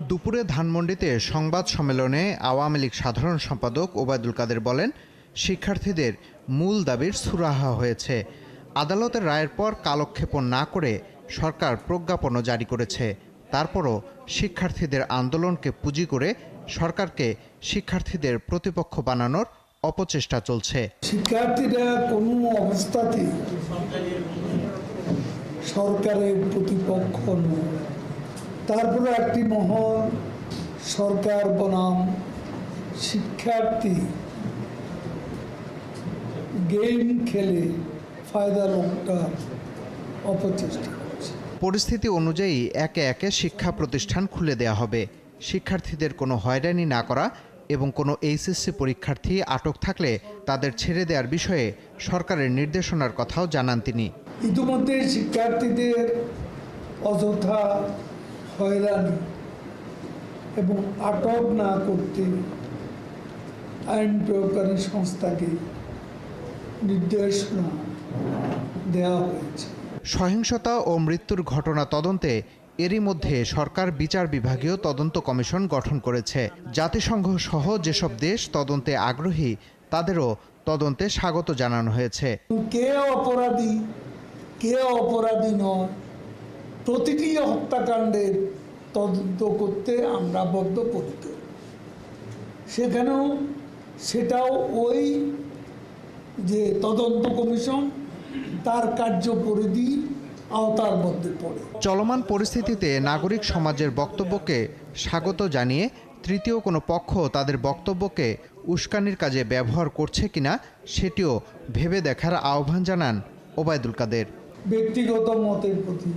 দুপুরে ধানমন্ডিতে সংবাদ সম্মেলনে আওয়ামী লীগ সাধারণ সম্পাদক ওবায়দুল কাদের বলেন, শিক্ষার্থীদের মূল দাবির সুরাহা হয়েছে। আদালতের রায়ের পর কালক্ষেপণ না করে সরকার প্রজ্ঞাপনও জারি করেছে। তারপরও শিক্ষার্থীদের আন্দোলনকে পুঁজি করে সরকারকে শিক্ষার্থীদের প্রতিপক্ষ বানানোর অপচেষ্টা চলছে। শিক্ষার্থীরা কোনো অবস্থাতেই সরকারের প্রতিপক্ষ নয়। তারপরে একটি মহল সরকার বনাম শিক্ষার্থী গেম খেলে ফায়দা লোকটার অপচেষ্টা করছে। পরিস্থিতি অনুযায়ী একে একে শিক্ষা প্রতিষ্ঠান খুলে দেয়া হবে। শিক্ষার্থীদের কোনো হয়রানি না করা এবং কোনো এইচএসসি পরীক্ষার্থী আটক থাকলে তাদের ছেড়ে দেওয়ার বিষয়ে সরকারের নির্দেশনার কথাও জানান তিনি। ইতিমধ্যে শিক্ষার্থীদের অযথা হয়রানি এবং আটক না করতে আইন প্রয়োগকারী সংস্থাকে নির্দেশনা দেওয়া হয়েছে। সহিংসতা ও মৃত্যুর ঘটনা তদন্তে এরই মধ্যে সরকার বিচার বিভাগীয় তদন্ত কমিশন গঠন করেছে। জাতিসংঘ সহ যেসব দেশ তদন্তে আগ্রহী তাদেরও তদন্তে স্বাগত জানানো হয়েছে। কে অপরাধী কে অপরাধী নয়, প্রতিটি হত্যাকাণ্ডের তদন্ত করতে আমরা বদ্ধপরিকর। সেটাও ওই যে তদন্ত কমিশন তার কার্যপরিধি আওতার মধ্যে পড়ে। চলমান পরিস্থিতিতে নাগরিক সমাজের বক্তব্যকে স্বাগত জানিয়ে তৃতীয় কোনো পক্ষ তাদের বক্তব্যকে উস্কানির কাজে ব্যবহার করছে কিনা সেটিও ভেবে দেখার আহ্বান জানান ওবায়দুল কাদের। ব্যক্তিগত মতের প্রতি